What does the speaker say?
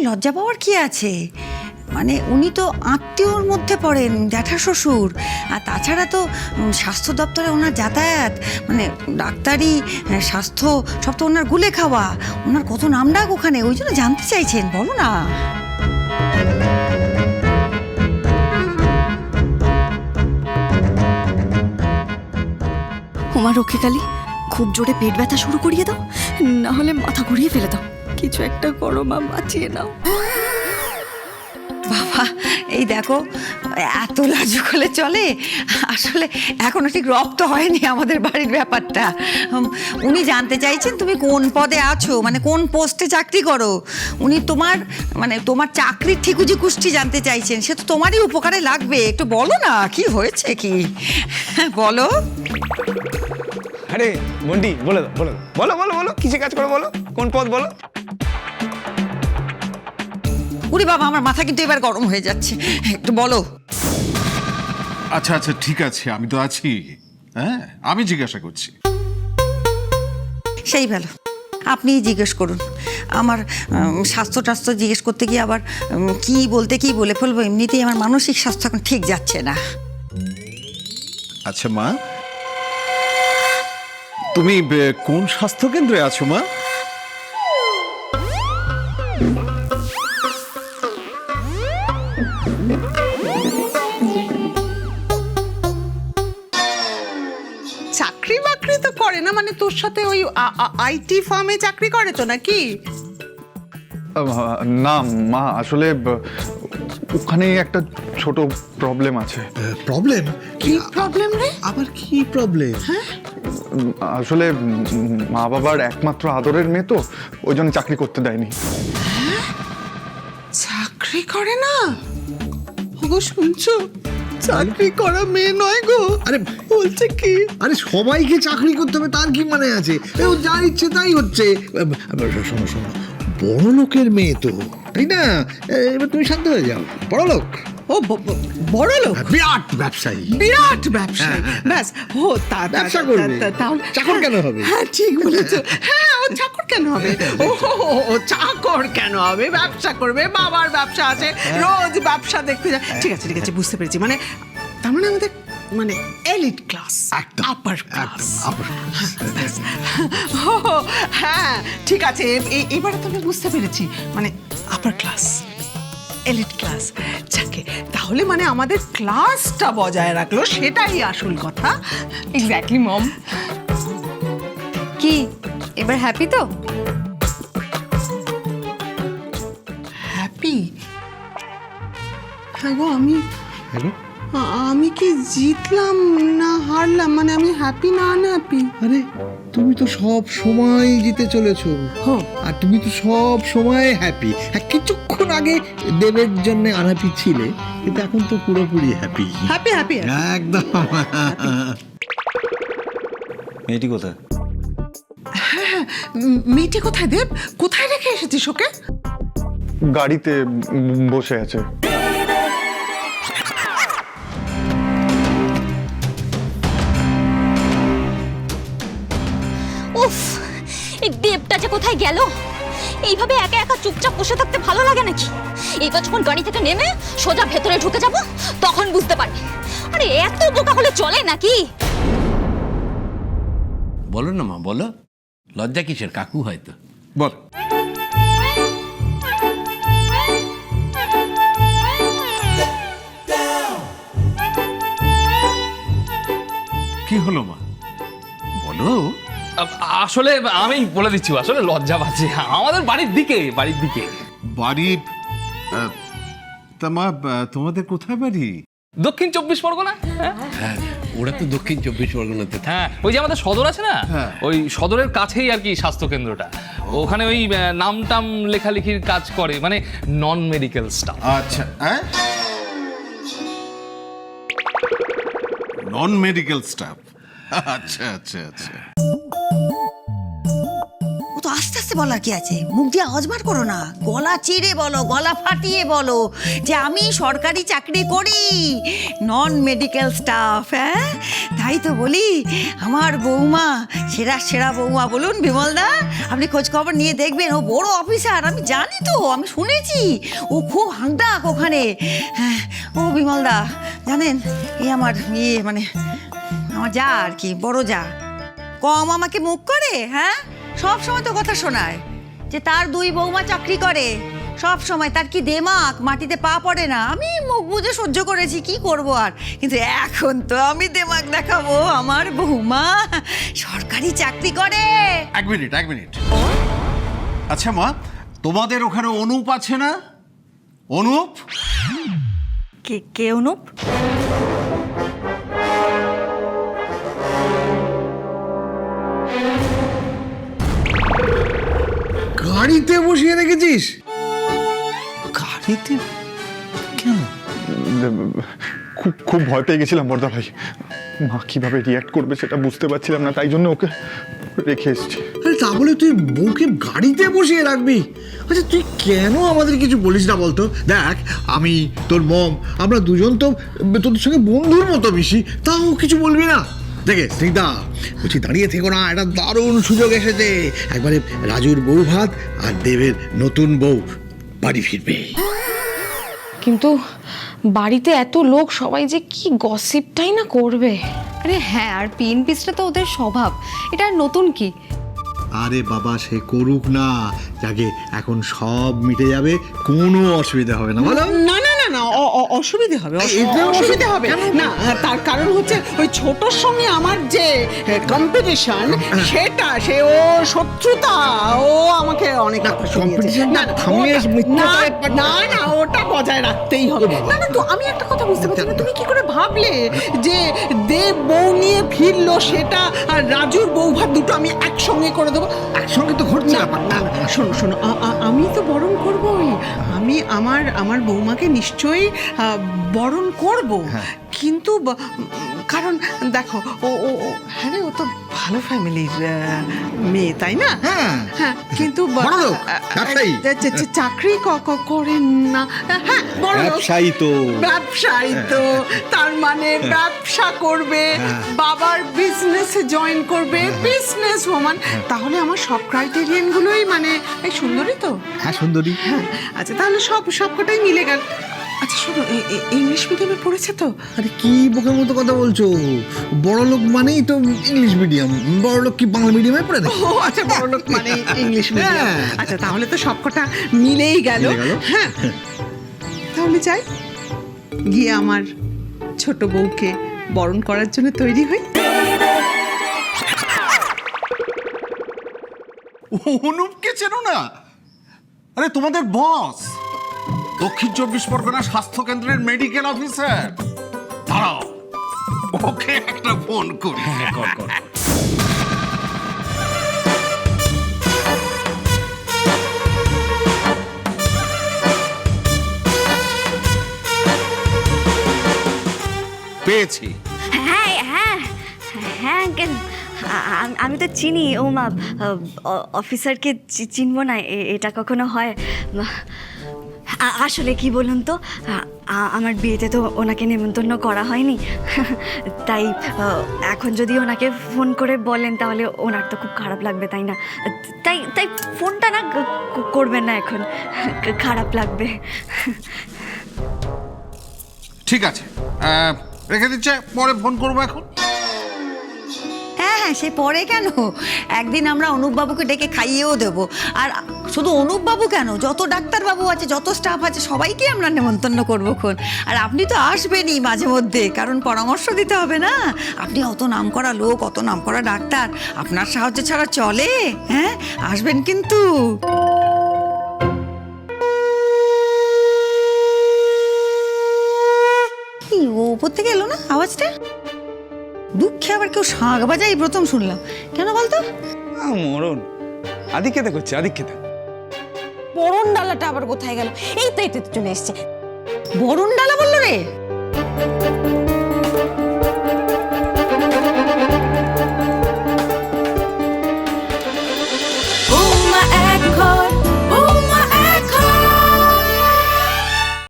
লজ্জা পাওয়ার কি আছে? মানে উনি তো আত্মীয়র মধ্যে পড়েন, জ্যাঠা শ্বশুর। আর তাছাড়া তো স্বাস্থ্য দপ্তরে ওনার যাতায়াত, মানে ডাক্তারি, স্বাস্থ্য সব তো ওনার গুলে খাওয়া। ওনার কত নামডাক ওখানে, ওই জন্য জানতে চাইছেন, বলো না। তোমার রক্ষেকালী, খুব জোরে পেট ব্যথা শুরু করিয়ে দাও, না হলে মাথা ঘুরিয়ে ফেলে দাও। কিছু একটা করো মা, বাঁচিয়ে নাও। বাবা এই দেখো, এত লাজুক হলে চলে? আসলে এখনো ঠিক রপ্ত হয়নি আমাদের বাড়ির ব্যাপারটা। উনি জানতে চাইছেন তুমি কোন পদে আছো, মানে কোন পোস্টে চাকরি করো। উনি তোমার মানে তোমার চাকরির ঠিকুজি কুষ্টি জানতে চাইছেন। সে তো তোমারই উপকারে লাগবে। একটু বলো না কি হয়েছে কি, বলো। আরে বন্টি, বলে দাও, বলে দাও, বলো বলো বলো, কিসে কাজ করো বলো, কোন পদ বলো। উরি বাবা, আমার মাথা কিন্তু এবার গরম হয়ে যাচ্ছে, একটু বলো। আচ্ছা আচ্ছা ঠিক আছে, আমি তো আছি। হ্যাঁ, আমি জিজ্ঞাসা করছি। সেই ভালো, আপনিই জিজ্ঞেস করুন। আমার স্বাস্থ্য টাস্থ্য জিজ্ঞেস করতে গিয়ে আবার কি বলতে কি বলে ফেলবো। এমনিতেই আমার মানসিক স্বাস্থ্য এখন ঠিক যাচ্ছে না। আচ্ছা মা, তুমি কোন স্বাস্থ্য কেন্দ্রে আছো মা? চাকরি বাকরি তো করে না, মানে তোর সাথে ওই আইটি ফার্মে চাকরি করে তো নাকি? না মা, আসলে ওখানে একটা ছোট প্রবলেম আছে। প্রবলেম? কি প্রবলেম রে? আবার কি প্রবলেম? আসলে মা বাবার একমাত্র আদরের মেয়ে তো, ওই জন্য চাকরি করতে দেয়নি। চাকরি করে না? ওগো শুনছো, চাকরি করা মেয়ে নয় গো। আরে বলছে কি? আরে সবাইকে চাকরি করতে হবে তার কি মানে আছে? ও যা ইচ্ছে তাই হচ্ছে। শোনো শোনো, বড় লোকের মেয়ে তো, তাই না? এবার তুমি শান্ত হয়ে যাও। বড় লোক, ও বড় লোক, বিরাট ব্যবসায়ী। বিরাট ব্যবসায়ী। ব্যাস, ও ব্যবসা করবে, চাকর কেন হবে? হ্যাঁ ঠিক বলেছো। হ্যাঁ, ও চাকর কেন হবে? ও চাকর কেন হবে? ব্যবসা করবে, বাবার ব্যবসা আছে, রোজ ব্যবসা দেখতে যায়। ঠিক আছে ঠিক আছে, বুঝতে পেরেছি। মানে তার মানে আমাদের মানে এলিট ক্লাস, আপার ক্লাস। হ্যাঁ ঠিক আছে, এবারে তো আমি বুঝতে পেরেছি, মানে আপার ক্লাস, এলিট ক্লাস। যাকে তাহলে মানে আমাদের ক্লাসটা বজায় রাখলো, সেটাই আসল কথা। এক্স্যাক্টলি মম। কি এবার হ্যাপি তো? হ্যাপি? হ্যাঁ গো, আমি কি জিতলাম না হারলাম? মানে আমি হ্যাপি না আনহ্যাপি? আরে তুমি তো সব সময় জিতে চলেছো, আর তুমি তো সব সময় হ্যাপি। হ্যাঁ, কিছুক্ষণ আগে দেবের জন্য আনহ্যাপি ছিলে, কিন্তু এখন তো পুরোপুরি হ্যাপি। হ্যাপি হ্যাপি একদম। মেয়েটি কোথায়? মেয়েটি কোথায় দেব? কোথায় রেখে এসেছিস ওকে? গাড়িতে বসে আছে। উফ, এই দেবটা যে কোথায় গেল? এইভাবে একা একা চুপচাপ বসে থাকতে ভালো লাগে নাকি? এইবার যখন গাড়ি থেকে নেমে সোজা ভেতরে ঢুকে যাব, তখন বুঝতে পারবে। আরে এত বোকা হলে চলে নাকি? বলো না মা, বলো। লজ্জা কিসের? কাকু হয়তো। বল। কি হলো মা, বলো। আসলে আমি বলে দিচ্ছি, আসলে লজ্জা পাচ্ছি। আমাদের বাড়ির দিকে বাড়ি? তা মা, তোমাদের কোথায় বাড়ি? দক্ষিণ 24 পরগনা। হ্যাঁ, ওরা তো দক্ষিণ 24 পরগনাতে। হ্যাঁ, ওই যে আমাদের সদর আছে না, হ্যাঁ। ওই সদরের কাছেই আর কি স্বাস্থ্য কেন্দ্রটা। ওখানে ওই নামটাম লেখালেখির কাজ করে, মানে নন মেডিকেল স্টাফ। আচ্ছা, নন মেডিকেল স্টাফ। আচ্ছা আচ্ছা আচ্ছা। ও তো আস্তে আস্তে বলার কি আছে? মুখ দিয়ে আওয়াজ বার করো না, গলা চিরে বলো, গলা ফাটিয়ে বলো যে আমি সরকারি চাকরি করি, নন মেডিকেল স্টাফ। হ্যাঁ, তাই তো বলি আমার বৌমা সেরা সেরা বৌমা। বলুন বিমলদা, আপনি খোঁজ খবর নিয়ে দেখবেন, ও বড় অফিসার, আমি জানি তো, আমি শুনেছি ও খুব হাঁকডাক ওখানে। হ্যাঁ, ও বিমলদা জানেন, এই আমার মানে আমার যা আর কি, বড় যা, কম আমাকে মুখ করে। হ্যাঁ, সব সময় তো কথা শোনায় যে তার 2 বৌমা চাকরি করে, সব সময় তার কি দেমাক, মাটিতে পা পড়ে না। আমি মুখ বুঝে সহ্য করেছি, কি করব আর। কিন্তু এখন তো আমি দেমাক দেখাবো, আমার বৌমা সরকারি চাকরি করে। এক মিনিট। আচ্ছা মা, তোমাদের ওখানে অনুপ আছে না? অনুপ? কে অনুপ? গাড়িতে বসিয়ে রেখেছিস? গাড়িতে কেন? খুব ভয় পেয়ে গেছিলাম বড়দা ভাই, মা কিভাবে রিয়াক্ট করবে সেটা বুঝতে পারছিলাম না, তাই জন্য ওকে রেখে এসেছি। আরে তা বলে তুই বউকে গাড়িতে বসিয়ে রাখবি? আচ্ছা তুই কেন আমাদের কিছু বলিস না বলতো? দেখ, আমি তোর মম, আমরা দুজন তো তোদের সঙ্গে বন্ধুর মতো মিশি, তাও কিছু বলবি না? দেখে স্নিগ্ধা, বলছি দাঁড়িয়ে থেকো না, একটা দারুণ সুযোগ এসেছে। একবারে রাজুর বউ ভাত আর দেবের নতুন বউ বাড়ি ফিরবে। কিন্তু বাড়িতে এত লোক, সবাই যে কি গসিপটাই না করবে। আরে হ্যাঁ, আর পিএনপিসটা তো ওদের স্বভাব, এটা আর নতুন কি? আরে বাবা, সে করুক না, যাকে এখন সব মিটে যাবে, কোনো অসুবিধা হবে না, বলো? না না না না, অসুবিধে হবে, এটা অসুবিধে হবে না। তার কারণ হচ্ছে ওই ছোটর সঙ্গে আমার যে কম্পিটিশন, সেটা সে ও শত্রুতা, ও আমাকে অনেক কথা শুনিয়েছে। না না না, ওটা বজায় রাখতেই হবে। না না, তো আমি একটা কথা বুঝতে পারছি না, তুমি কি করে ভাবলে যে দেব বউ নিয়ে ফিরলো সেটা আর রাজুর বউ ভাত দুটো আমি একসঙ্গে করে দেবো? একসঙ্গে তো ঘটছে না। শোনো শোনো, আমি তো বরণ করবই, আমি আমার বৌমাকে নিশ্চয়ই বরণ করব, কিন্তু কারণ দেখো ও হ্যাঁ রে, ও তো ভালো ফ্যামিলির মেয়ে, তাই না? হ্যাঁ, কিন্তু চাকরি করেন না। হ্যাঁ, ব্যবসায়ী তো তার মানে ব্যবসা করবে, বাবার বিজনেসে জয়েন করবে, বিজনেস ওম্যান। তাহলে আমার সব ক্রাইটেরিয়ান গুলোই মানে এই সুন্দরী তো? হ্যাঁ, সুন্দরী। হ্যাঁ, আচ্ছা তাহলে সবকটাই মিলে গেল। আচ্ছা শোনো, ইংলিশ মিডিয়ামে পড়েছে তো? আরে কি বোকার মতো কথা বলছো? বড় লোক মানেই তো ইংলিশ মিডিয়াম, বড় লোক কি বাংলা মিডিয়ামে পড়ে না? ও আচ্ছা, বড় লোক মানে ইংলিশ মিডিয়াম। আচ্ছা তাহলে তো সবকটা মিলেই গেল। হ্যাঁ, তাহলে যাই, গিয়ে আমার ছোট বউকে বরণ করার জন্য তৈরি হই। অনুপকে চেনো না? আরে তোমাদের বস, দক্ষিণ 24 পরগনা স্বাস্থ্য কেন্দ্রের মেডিকেল অফিসার। দাঁড়াও, ওকে একটা ফোন করি। কর। পেয়েছি। হ্যাঁ আঙ্কেল, আমি তো চিনি। ও মা, অফিসারকে চিনবো না, এটা কখনো হয়? আসলে কি বলুন তো, আমার বিয়েতে তো ওনাকে নেমন্তন্ন করা হয়নি, তাই এখন যদি ওনাকে ফোন করে বলেন তাহলে ওনার তো খুব খারাপ লাগবে, তাই না? তাই ফোনটা না করবেন না এখন, খারাপ লাগবে। ঠিক আছে, রেখে দিচ্ছে, পরে ফোন করবো এখন। হ্যাঁ, সে পরে কেন, একদিন আমরা অনুপবাবুকে ডেকে খাইয়েও দেবো। আর শুধু অনুপবাবু কেন, যত ডাক্তারবাবু আছে, যত স্টাফ আছে, সবাইকে আমরা নেমন্তন্ন করবো খন। আর আপনি তো আসবেনই মাঝে মধ্যে, কারণ পরামর্শ দিতে হবে না। আপনি অত নামকরা লোক, অত নামকরা ডাক্তার, আপনার সাহায্য ছাড়া চলে? হ্যাঁ, আসবেন কিন্তু। কি ও উপর থেকে এলো না আওয়াজটা? দুঃখে আবার কেউ শাঁখ বাজায়, এই প্রথম শুনলাম। কেন বলতো? মরণ আদিক্ষেতা করছে, আদিক্ষেতা। বরণ ডালাটা আবার কোথায় গেল? এই তো চলে এসছে। বরণ ডালা বললো রে?